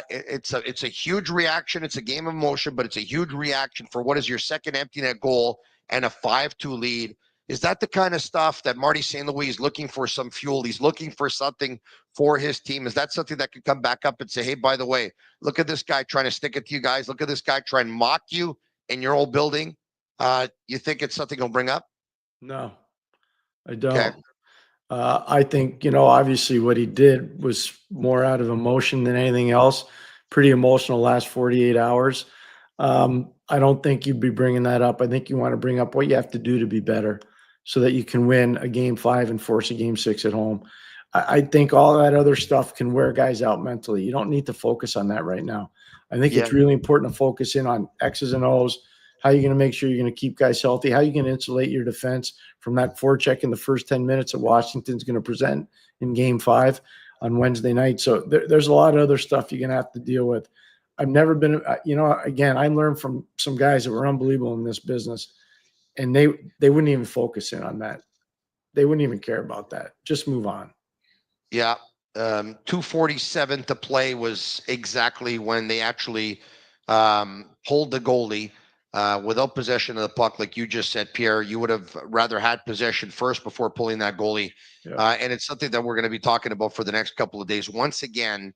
it's a huge reaction. It's a game of emotion, but it's a huge reaction for what is your second empty net goal and a 5-2 lead. Is that the kind of stuff that Marty St. Louis is looking for some fuel? He's looking for something for his team. Is that something that could come back up and say, hey, by the way, look at this guy trying to stick it to you guys. Look at this guy trying to mock you in your old building. You think it's something he'll bring up? No, I don't. Okay. I think, you know, obviously what he did was more out of emotion than anything else. Pretty emotional last 48 hours. I don't think you'd be bringing that up. I think you want to bring up what you have to do to be better so that you can win a game 5 and force a game 6 at home. I think all that other stuff can wear guys out mentally. You don't need to focus on that right now. I think it's really important to focus in on X's and O's. How are you going to make sure you're going to keep guys healthy? How are you going to insulate your defense from that forecheck in the first 10 minutes that Washington's going to present in game 5 on Wednesday night? So there's a lot of other stuff you're going to have to deal with. I've never been, you know, again, I learned from some guys that were unbelievable in this business, and they wouldn't even focus in on that. They wouldn't even care about that. Just move on. Yeah. 2:47 to play was exactly when they actually pulled the goalie without possession of the puck. Like you just said, Pierre, you would have rather had possession first before pulling that goalie. And it's something that we're going to be talking about for the next couple of days. Once again,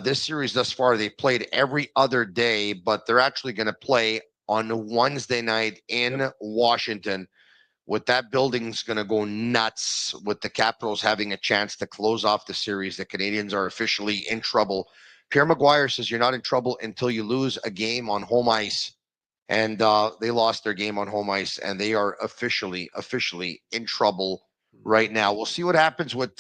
this series thus far, they played every other day, but they're actually going to play on Wednesday night in Washington. With that building's going to go nuts with the Capitals having a chance to close off the series. The Canadiens are officially in trouble. Pierre McGuire says you're not in trouble until you lose a game on home ice. And they lost their game on home ice, and they are officially in trouble right now. We'll see what happens with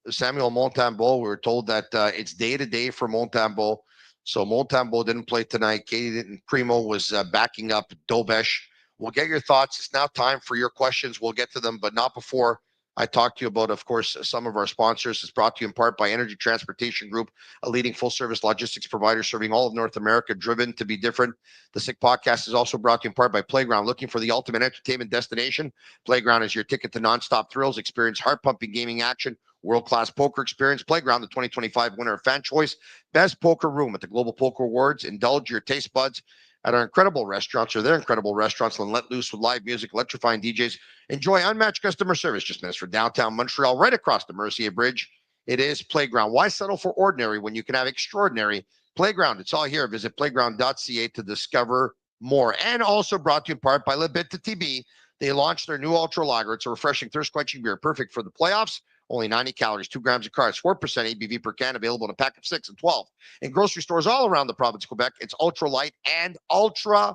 Samuel Montembeault. We were told that it's day-to-day for Montembeault. So Montembeault didn't play tonight. Katie Primo was backing up Dobesh. We'll get your thoughts. It's now time for your questions. We'll get to them, but not before I talked to you about, of course, some of our sponsors. It's brought to you in part by Energy Transportation Group, a leading full-service logistics provider serving all of North America, driven to be different. The Sick Podcast is also brought to you in part by Playground. Looking for the ultimate entertainment destination? Playground is your ticket to nonstop thrills. Experience heart-pumping gaming action, world-class poker experience. Playground, the 2025 winner of Fan Choice, Best Poker Room at the Global Poker Awards. Indulge your taste buds at our incredible restaurants, or their incredible restaurants, and let loose with live music, electrifying DJs. Enjoy unmatched customer service just minutes for downtown Montreal, right across the Mercier Bridge. It is Playground. Why settle for ordinary when you can have extraordinary? Playground, it's all here. Visit playground.ca to discover more. And also brought to you in part by Bittt to Tibi. They launched their new Ultra Lager. It's a refreshing, thirst-quenching beer, perfect for the playoffs. Only 90 calories, 2 grams of carbs, 4% ABV per can, available in a pack of 6 and 12. In grocery stores all around the province of Quebec, it's ultra light and ultra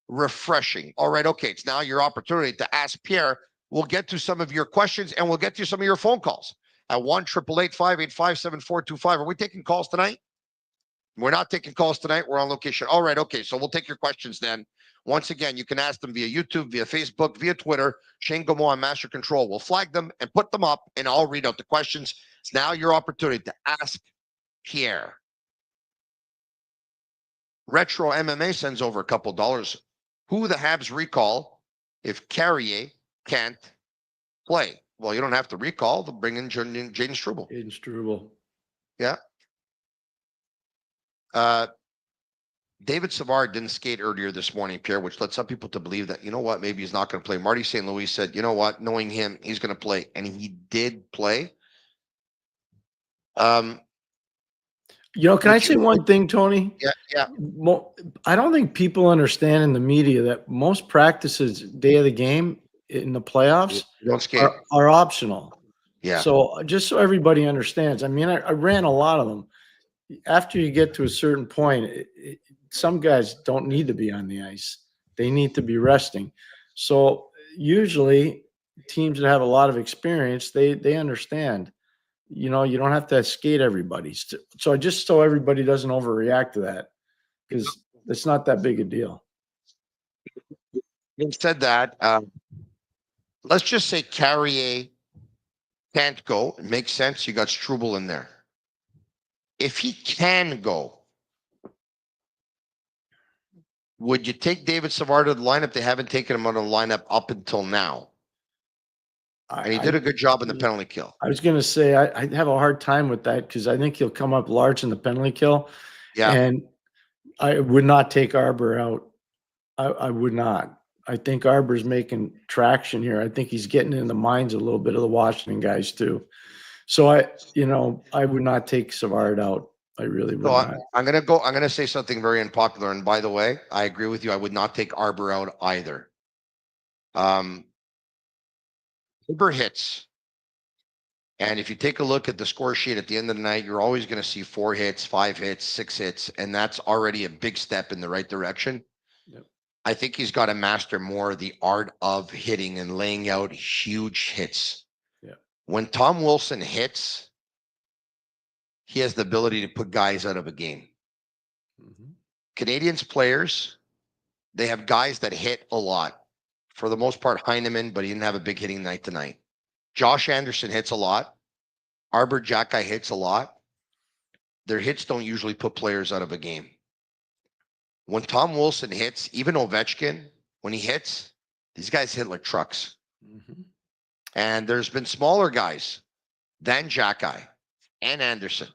refreshing. All right, okay, it's now your opportunity to ask Pierre. We'll get to some of your questions, and we'll get to some of your phone calls at 1-888-585-7425. Are we taking calls tonight? We're not taking calls tonight. We're on location. All right, okay, so we'll take your questions then. Once again, you can ask them via YouTube, via Facebook, via Twitter. Shane Gaumont on Master Control. We'll flag them and put them up, and I'll read out the questions. It's now your opportunity to ask Pierre. Retro MMA sends over a couple dollars. Who the Habs recall if Carrier can't play? Well, you don't have to recall. They'll bring in Jaden Struble. Jaden Struble. Yeah. David Savard didn't skate earlier this morning, Pierre, which led some people to believe that, you know what, maybe he's not going to play. Marty St. Louis said, you know what, knowing him, he's going to play. And he did play. Can I say one thing, Tony? Yeah. I don't think people understand in the media that most practices day of the game in the playoffs are optional. Yeah. So just so everybody understands, I mean, I ran a lot of them. After you get to a certain point, some guys don't need to be on the ice. They need to be resting. So usually teams that have a lot of experience, they understand. You don't have to skate everybody. So just so everybody doesn't overreact to that, because it's not that big a deal. Having said that, let's just say Carrier can't go. It makes sense. You got Struble in there. If he can go, would you take David Savard to the lineup? They haven't taken him out of the lineup up until now. And he did a good job in the penalty kill. I was going to say I have a hard time with that because I think he'll come up large in the penalty kill. Yeah. And I would not take Arbor out. I would not. I think Arbor's making traction here. I think he's getting in the minds a little bit of the Washington guys too. So I would not take Savard out. I really would not. I'm going to say something very unpopular. And by the way, I agree with you. I would not take Arbor out either. Arbor hits. And if you take a look at the score sheet at the end of the night, you're always going to see 4 hits, 5 hits, 6 hits. And that's already a big step in the right direction. Yep. I think he's got to master more the art of hitting and laying out huge hits. Yeah. When Tom Wilson hits, he has the ability to put guys out of a game. Mm-hmm. Canadiens players, they have guys that hit a lot. For the most part, Heineman, but he didn't have a big hitting night tonight. Josh Anderson hits a lot. Arbor Xhekaj hits a lot. Their hits don't usually put players out of a game. When Tom Wilson hits, even Ovechkin, when he hits, these guys hit like trucks. Mm-hmm. And there's been smaller guys than Xhekaj and Anderson.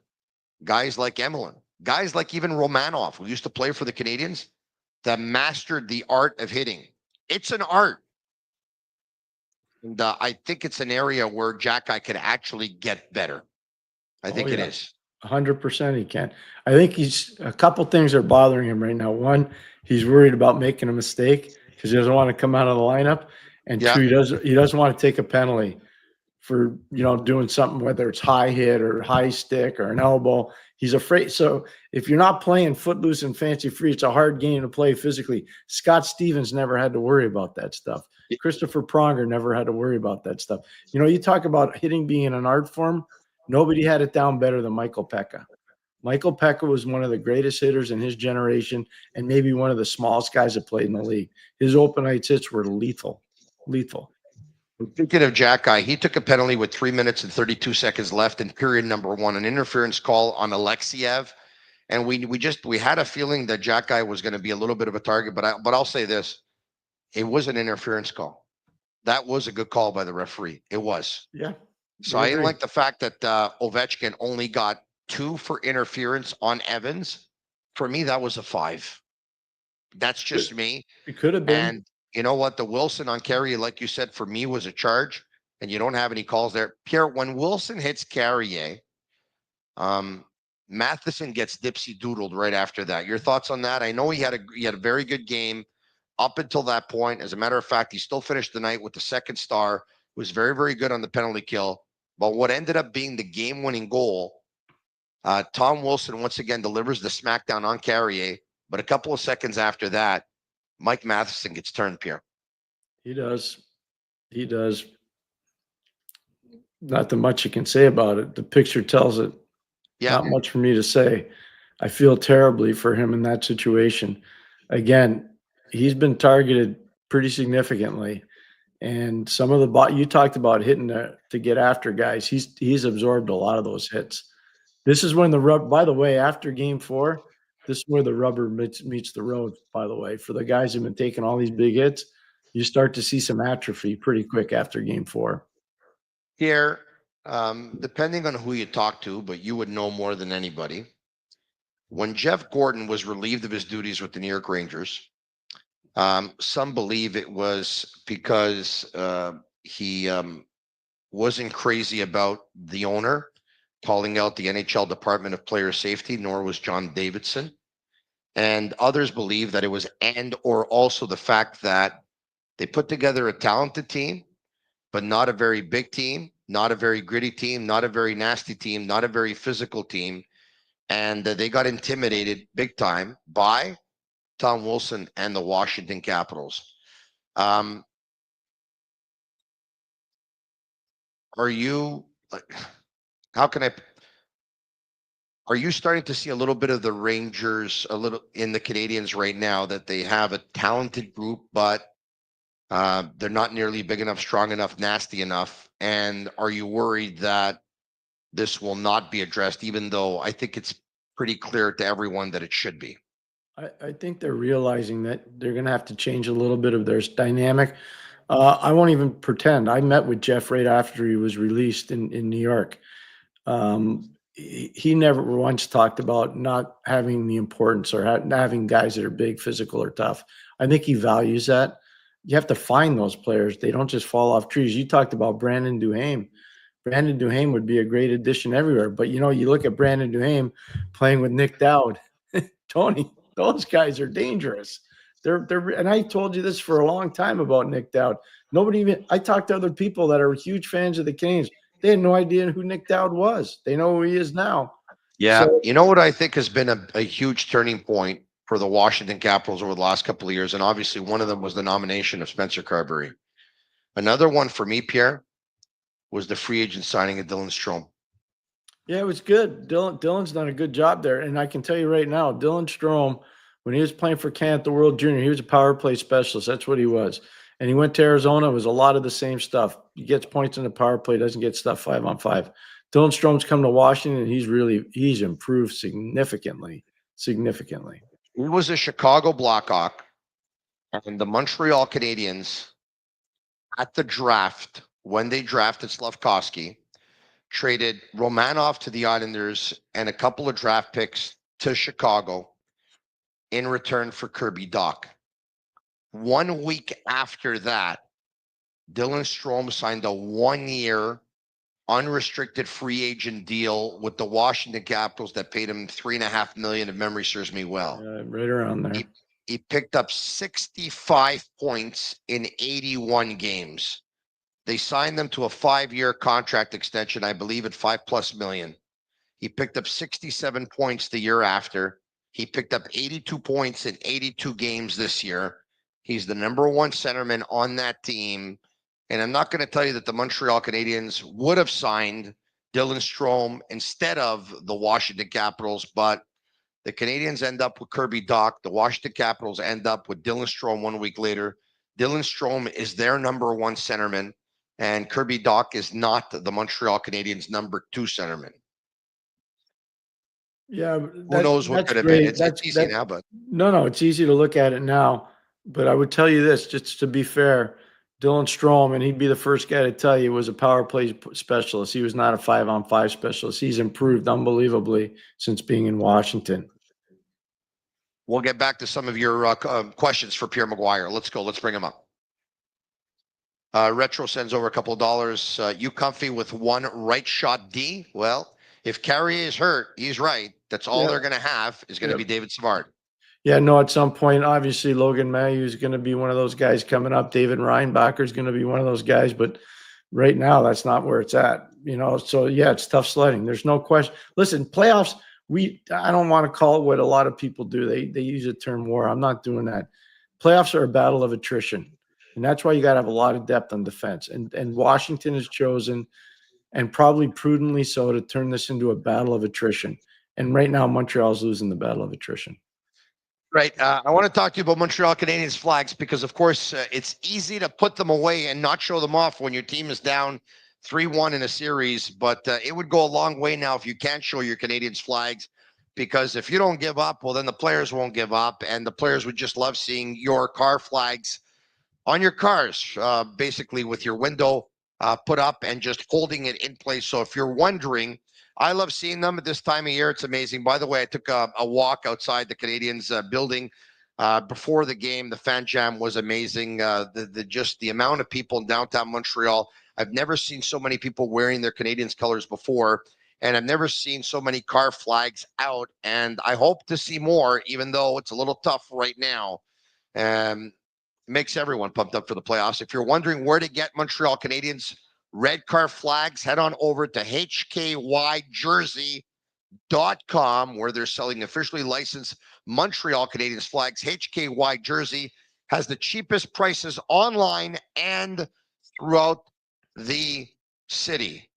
Guys like Emelin. Guys like even Romanov, who used to play for the Canadiens, that mastered the art of hitting. It's an art. And I think it's an area where Xhekaj could actually get better. I think it is. 100% he can. I think he's a couple things are bothering him right now. One, he's worried about making a mistake because he doesn't want to come out of the lineup. And two, he doesn't want to take a penalty for doing something, whether it's high hit or high stick or an elbow. He's afraid. So if you're not playing footloose and fancy free, it's a hard game to play physically. Scott Stevens never had to worry about that stuff. Christopher Pronger never had to worry about that stuff. You talk about hitting being an art form. Nobody had it down better than Michael Pekka. Michael Pekka was one of the greatest hitters in his generation and maybe one of the smallest guys that played in the league. His open ice hits were lethal. Lethal. Speaking of Jack Guy, he took a penalty with 3 minutes and 32 seconds left in period number 1, an interference call on Alexiev. And we had a feeling that Jack Guy was going to be a little bit of a target, but I'll say this. It was an interference call. That was a good call by the referee. It was. Yeah. So I didn't like the fact that Ovechkin only got 2 for interference on Evans. For me, that was a 5. That's just me. It could have been. And you know what? The Wilson on Carrier, like you said, for me was a charge, and you don't have any calls there. Pierre, when Wilson hits Carrier, Matheson gets dipsy doodled right after that. Your thoughts on that? I know he had a very good game up until that point. As a matter of fact, he still finished the night with the second star. Was very, very good on the penalty kill. But what ended up being the game-winning goal, Tom Wilson once again delivers the smackdown on Carrier. But a couple of seconds after that, Mike Matheson gets turned, Pierre. He does. He does. Not that much you can say about it. The picture tells it. Yeah. Not much for me to say. I feel terribly for him in that situation. Again, he's been targeted pretty significantly. And some of the you talked about hitting to get after guys. He's absorbed a lot of those hits. This is when by the way, after game 4, this is where the rubber meets the road, by the way. For the guys who've been taking all these big hits, you start to see some atrophy pretty quick after game 4. Here, depending on who you talk to, but you would know more than anybody. When Jeff Gordon was relieved of his duties with the New York Rangers, some believe it was because he wasn't crazy about the owner calling out the NHL Department of Player Safety, nor was John Davidson. And others believe that it was or also the fact that they put together a talented team, but not a very big team, not a very gritty team, not a very nasty team, not a very physical team. And they got intimidated big time by Tom Wilson and the Washington Capitals. Are you starting to see a little bit of the Rangers a little in the Canadiens right now, that they have a talented group, but they're not nearly big enough, strong enough, nasty enough? And are you worried that this will not be addressed, even though I think it's pretty clear to everyone that it should be? I think they're realizing that they're going to have to change a little bit of their dynamic. I won't even pretend. I met with Jeff right after he was released in New York. He never once talked about not having the importance or having guys that are big, physical, or tough. I think he values that. You have to find those players. They don't just fall off trees. You talked about Brandon Duhaime. Brandon Duhaime would be a great addition everywhere. But, you look at Brandon Duhaime playing with Nick Dowd. Tony, those guys are dangerous. And I told you this for a long time about Nick Dowd. I talked to other people that are huge fans of the Canadiens. They had no idea who Nick Dowd was. They know who he is now. Yeah. So, you know what I think has been a huge turning point for the Washington Capitals over the last couple of years? And obviously one of them was the nomination of Spencer Carberry. Another one for me, Pierre, was the free agent signing of Dylan Strome. Yeah, it was good. Dylan's done a good job there. And I can tell you right now, Dylan Strome, when he was playing for Canada at the World Junior, he was a power play specialist. That's what he was. And he went to Arizona. It was a lot of the same stuff. He gets points in the power play, doesn't get stuff 5-on-5. Dylan Strome's come to Washington, and he's improved significantly. He was a Chicago Blackhawk, and the Montreal Canadiens at the draft, when they drafted Slafkovsky, traded Romanov to the Islanders and a couple of draft picks to Chicago in return for Kirby Dach. 1 week after that, Dylan Strome signed a 1-year unrestricted free agent deal with the Washington Capitals that paid him $3.5 million, if memory serves me well. Right around there. He picked up 65 points in 81 games. They signed them to a 5-year contract extension, I believe at $5+ million. He picked up 67 points the year after. He picked up 82 points in 82 games this year. He's the number 1 centerman on that team. And I'm not going to tell you that the Montreal Canadiens would have signed Dylan Strome instead of the Washington Capitals, but the Canadiens end up with Kirby Dach. The Washington Capitals end up with Dylan Strome 1 week later. Dylan Strome is their number 1 centerman. And Kirby Dach is not the Montreal Canadiens' number 2 centerman. Yeah, Who knows what that's could have great. been? It's easy now, but no, it's easy to look at it now. But I would tell you this, just to be fair, Dylan Strome, and he'd be the first guy to tell you, was a power play specialist. He was not a 5-on-5 specialist. He's improved unbelievably since being in Washington. we'll get back to some of your questions for Pierre McGuire. Let's go. Let's bring him up. Retro sends over a couple of dollars. You comfy with one right shot D? Well, if Carrier is hurt, he's right. That's all they're going to have is going to be David Savard. Yeah, no, at some point, obviously, Logan Mailloux is going to be one of those guys coming up. David Reinbacher is going to be one of those guys. But right now, that's not where it's at. So, yeah, it's tough sledding. There's no question. Listen, playoffs, I don't want to call it what a lot of people do. They use the term war. I'm not doing that. Playoffs are a battle of attrition. And that's why you got to have a lot of depth on defense. And Washington has chosen, and probably prudently so, to turn this into a battle of attrition. And right now, Montreal's losing the battle of attrition. Right. I want to talk to you about Montreal Canadiens flags because, of course, it's easy to put them away and not show them off when your team is down 3-1 in a series. But it would go a long way now if you can't show your Canadiens flags, because if you don't give up, well, then the players won't give up, and the players would just love seeing your car flags on your cars, basically with your window put up and just holding it in place. So if you're wondering, I love seeing them at this time of year. It's amazing. By the way, I took a walk outside the Canadiens building before the game. The fan jam was amazing. The amount of people in downtown Montreal. I've never seen so many people wearing their Canadiens colors before, and I've never seen so many car flags out. And I hope to see more, even though it's a little tough right now. Makes everyone pumped up for the playoffs. If you're wondering where to get Montreal Canadiens red car flags, head on over to hkyjersey.com, where they're selling officially licensed Montreal Canadiens flags. HKY Jersey has the cheapest prices online and throughout the city.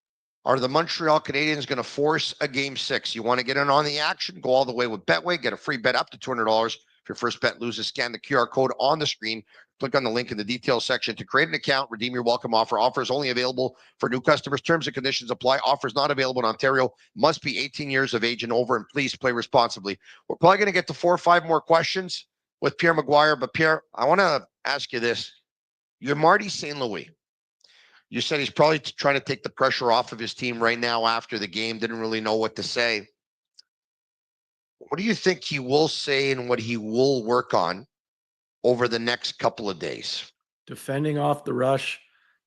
Are the Montreal Canadiens going to force a Game 6? You want to get in on the action? Go all the way with Betway. Get a free bet up to $200. If your first bet loses, scan the QR code on the screen. Click on the link in the details section to create an account. Redeem your welcome offer. Offers only available for new customers. Terms and conditions apply. Offers not available in Ontario. Must be 18 years of age and over, and please play responsibly. We're probably going to get to 4 or 5 more questions with Pierre McGuire. But Pierre, I want to ask you this. You're Marty St. Louis. You said he's probably trying to take the pressure off of his team right now after the game. Didn't really know what to say. What do you think he will say and what he will work on over the next couple of days? Defending off the rush,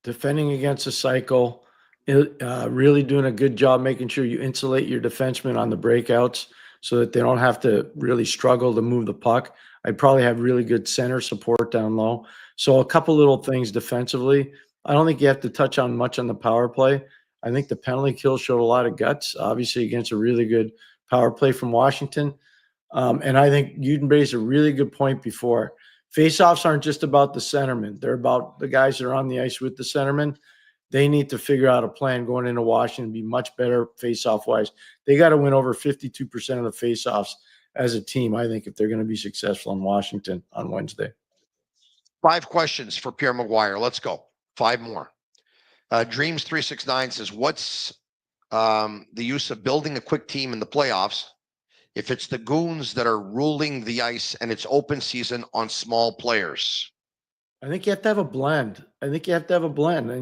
defending against a cycle, really doing a good job making sure you insulate your defensemen on the breakouts so that they don't have to really struggle to move the puck. I'd probably have really good center support down low. So a couple little things defensively. I don't think you have to touch on much on the power play. I think the penalty kill showed a lot of guts, obviously against a really good power play from Washington. And I think you raised a really good point before. Faceoffs aren't just about the centerman. They're about the guys that are on the ice with the centerman. They need to figure out a plan going into Washington to be much better faceoff-wise. They got to win over 52% of the faceoffs as a team, I think, if they're going to be successful in Washington on Wednesday. 5 questions for Pierre McGuire. Let's go. 5 more. Dreams369 says, what's the use of building a quick team in the playoffs if it's the goons that are ruling the ice and it's open season on small players? I think you have to have a blend. And,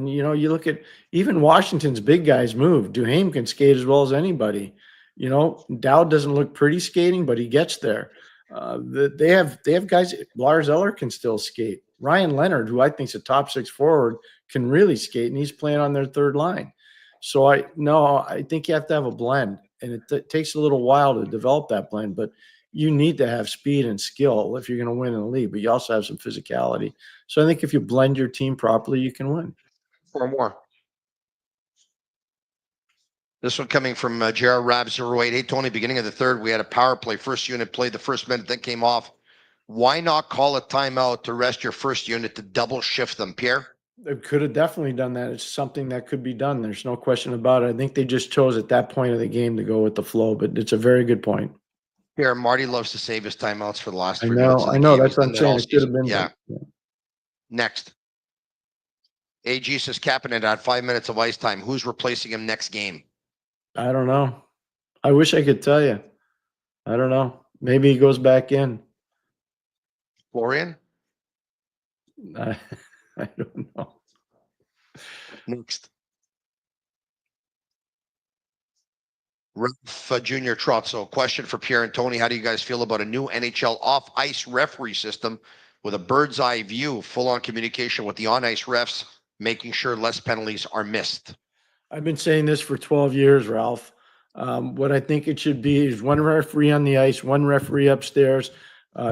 you look at even Washington's big guys move. Duhaime can skate as well as anybody. Dowd doesn't look pretty skating, but he gets there. They have guys. Lars Eller can still skate. Ryan Leonard, who I think is a top 6 forward, can really skate, and he's playing on their third line. So I think you have to have a blend, and it takes a little while to develop that blend, but you need to have speed and skill if you're going to win in the league, but you also have some physicality. So I think if you blend your team properly, you can win. 4 more. This one coming from JR Rab 08. Hey, Tony, beginning of the third, we had a power play. First unit played the first minute, then came off. Why not call a timeout to rest your first unit to double shift them, Pierre? They could have definitely done that. It's something that could be done. There's no question about it. I think they just chose at that point of the game to go with the flow, but it's a very good point. Pierre, Marty loves to save his timeouts for the last 3 minutes. I know. That's what I'm saying. It could have been. Yeah. Next. AG says Kapanen had 5 minutes of ice time. Who's replacing him next game? I don't know. I wish I could tell you. I don't know. Maybe he goes back in. Florian? I, I don't know. Next. Ralph Junior Trotzo, question for Pierre and Tony. How do you guys feel about a new NHL off-ice referee system with a bird's eye view, full-on communication with the on-ice refs, making sure less penalties are missed? I've been saying this for 12 years, Ralph. What I think it should be is one referee on the ice, one referee upstairs,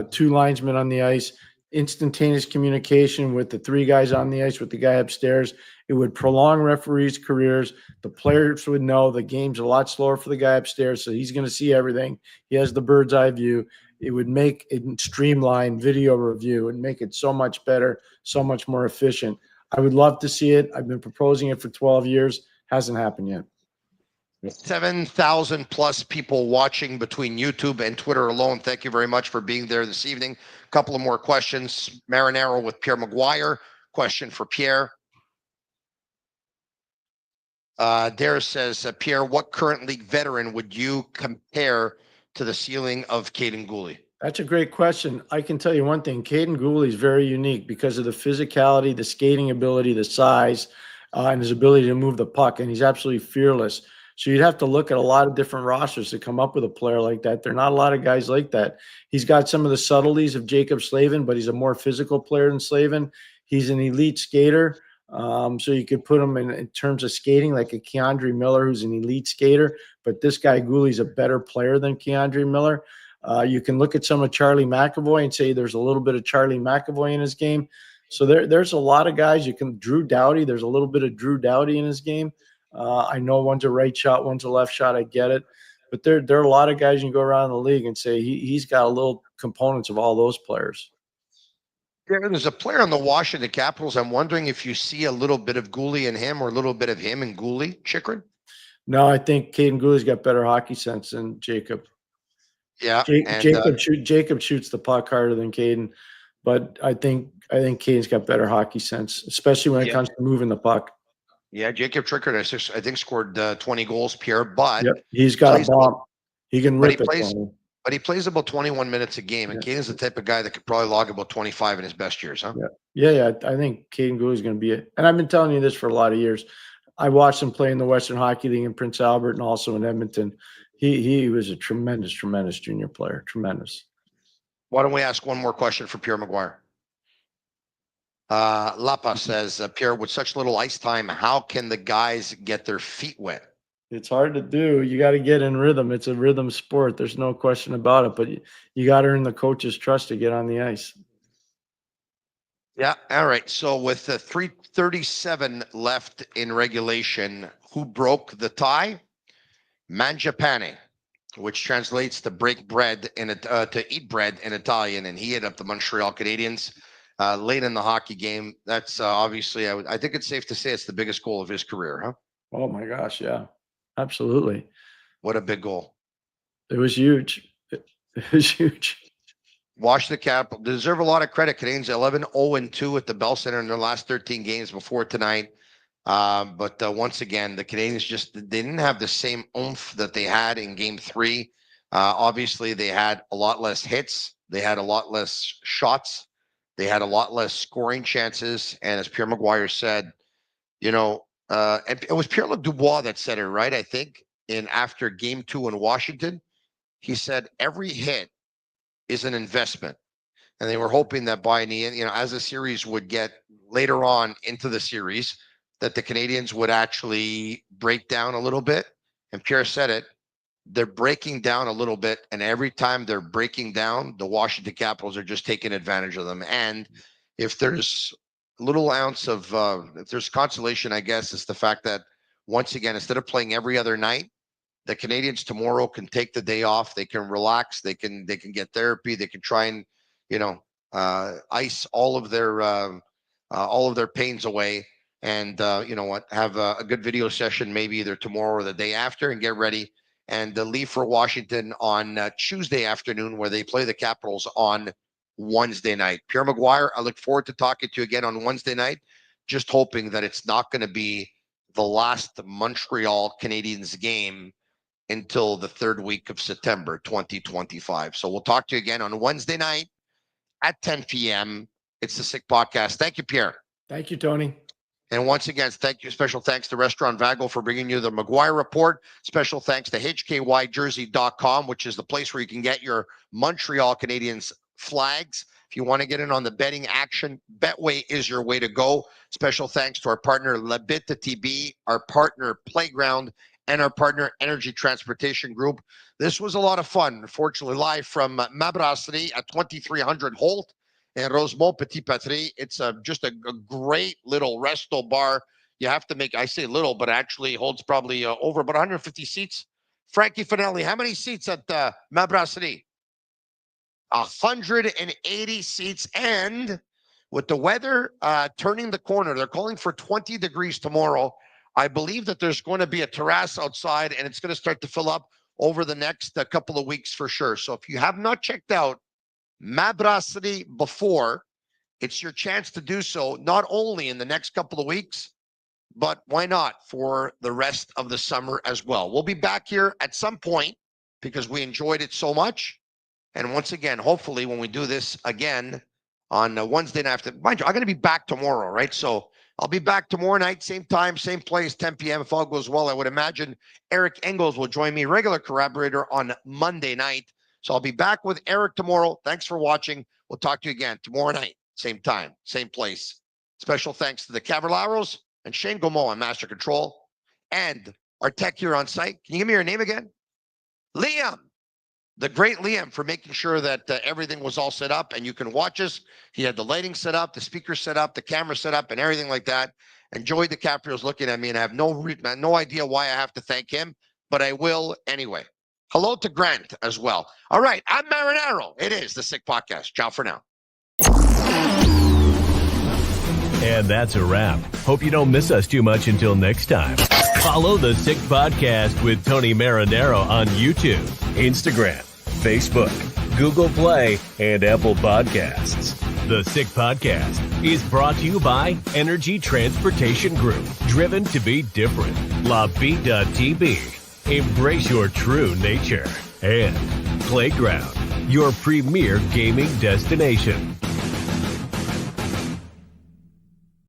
two linesmen on the ice, instantaneous communication with the three guys on the ice with the guy upstairs. It would prolong referees' careers. The players would know the game's a lot slower for the guy upstairs, so he's going to see everything. He has the bird's eye view. It would make it streamline video review and make it so much better, so much more efficient. I would love to see it. I've been proposing it for 12 years. Hasn't happened yet. 7,000 plus people watching between YouTube and Twitter alone. Thank you very much for being there this evening. A couple of more questions. Marinaro with Pierre McGuire. Question for Pierre. Dare says, Pierre, what current league veteran would you compare to the ceiling of Caden Gooley? That's a great question. I can tell you one thing. Caden Gooley is very unique because of the physicality, the skating ability, the size, and his ability to move the puck, and he's absolutely fearless. So you'd have to look at a lot of different rosters to come up with a player like that. There are not a lot of guys like that. He's got some of the subtleties of Jacob Slavin, but he's a more physical player than Slavin. He's an elite skater. So you could put him in terms of skating like a Keandre Miller, who's an elite skater. But this guy, Gooley's a better player than Keandre Miller. You can look at some of Charlie McAvoy and say there's a little bit of Charlie McAvoy in his game. So there's a lot of guys. You can Drew Doughty. There's a little bit of Drew Doughty in his game. I know one's a right shot, one's a left shot. I get it. But there are a lot of guys you can go around the league and say he's got a little components of all those players. There's a player on the Washington Capitals. I'm wondering if you see a little bit of Gooley in him or a little bit of him in Gooley, Chikrin? No, I think Caden Gooley's got better hockey sense than Jacob. Yeah. Jacob shoots the puck harder than Caden, but I think Caden's got better hockey sense, especially when it comes to moving the puck. Yeah, Jacob Chikrin, I think, scored 20 goals, Pierre, but he's got a bomb. He can rip it. But he plays about 21 minutes a game, and Caden's the type of guy that could probably log about 25 in his best years, huh? Yeah. I think Caden Gooley's going to be it. And I've been telling you this for a lot of years. I watched him play in the Western Hockey League in Prince Albert and also in Edmonton. He was a tremendous, tremendous junior player. Tremendous. Why don't we ask one more question for Pierre McGuire? Lapa says, Pierre, with such little ice time, how can the guys get their feet wet? It's hard to do. You got to get in rhythm. It's a rhythm sport. There's no question about it. But you got to earn the coach's trust to get on the ice. Yeah. All right. So with the 3:37 left in regulation, who broke the tie? Mangiapane, which translates to break bread to eat bread in Italian, and he hit up the Montreal Canadiens late in the hockey game. That's obviously, I think it's safe to say it's the biggest goal of his career, huh? Oh my gosh, yeah, absolutely. What a big goal! It was huge. It was huge. Washington Capitals deserve a lot of credit. Canadiens 11-0-2 at the Bell Center in their last 13 games before tonight. But once again, the Canadiens they didn't have the same oomph that they had in Game 3. Obviously, they had a lot less hits. They had a lot less shots. They had a lot less scoring chances. And as Pierre McGuire said, and it was Pierre-Luc Dubois that said it, right? I think after Game 2 in Washington, he said every hit is an investment. And they were hoping that by the end, as the series would get later on into the series, that the Canadiens would actually break down a little bit. And Pierre said it, they're breaking down a little bit. And every time they're breaking down, the Washington Capitals are just taking advantage of them. And if there's a little ounce of, if there's consolation, I guess, it's the fact that once again, instead of playing every other night, the Canadiens tomorrow can take the day off. They can relax. They can get therapy. They can try and, ice all of their pains away. And have a good video session maybe either tomorrow or the day after, and get ready and leave for Washington on Tuesday afternoon, where they play the Capitals on Wednesday night. Pierre McGuire, I look forward to talking to you again on Wednesday night just hoping that it's not going to be the last Montreal Canadiens game until the third week of September 2025. So we'll talk to you again on Wednesday night at 10 p.m. It's the Sick Podcast. Thank you, Pierre. Thank you, Tony. And once again, thank you. Special thanks to Restaurant Vago for bringing you the McGuire Report. Special thanks to HKYJersey.com, which is the place where you can get your Montreal Canadiens flags. If you want to get in on the betting action, Betway is your way to go. Special thanks to our partner, Bittt, Tibi, our partner, Playground, and our partner, Energy Transportation Group. This was a lot of fun. Unfortunately, live from Ma Brasserie at 2300 Holt and Rosemont Petit Patrie. It's just a great little resto bar. You have to make, I say little, but actually holds probably over about 150 seats. Frankie Finelli, how many seats at Ma Brasserie? 180 seats. And with the weather turning the corner, they're calling for 20 degrees tomorrow. I believe that there's going to be a terrace outside, and it's going to start to fill up over the next couple of weeks for sure. So if you have not checked out Ma Brasserie before, it's your chance to do so, not only in the next couple of weeks, but why not for the rest of the summer as well. We'll be back here at some point because we enjoyed it so much. And once again, hopefully when we do this again on Wednesday night, mind you, I'm going to be back tomorrow, right? So I'll be back tomorrow night, same time, same place, 10 p.m. If all goes well, I would imagine Eric Engels will join me, regular collaborator, on Monday night. So I'll be back with Eric tomorrow. Thanks for watching. We'll talk to you again tomorrow night, same time, same place. Special thanks to the Cavalleros and Shane Gaumont on Master Control and our tech here on site. Can you give me your name again? Liam, the great Liam, for making sure that everything was all set up and you can watch us. He had the lighting set up, the speaker set up, the camera set up, and everything like that. And Joey DiCaprio's looking at me, and I have no idea why I have to thank him, but I will anyway. Hello to Grant as well. All right, I'm Marinaro. It is the Sick Podcast. Ciao for now. And that's a wrap. Hope you don't miss us too much until next time. Follow the Sick Podcast with Tony Marinaro on YouTube, Instagram, Facebook, Google Play, and Apple Podcasts. The Sick Podcast is brought to you by Energy Transportation Group, driven to be different. La Vida TB. Embrace your true nature. And Playground, your premier gaming destination.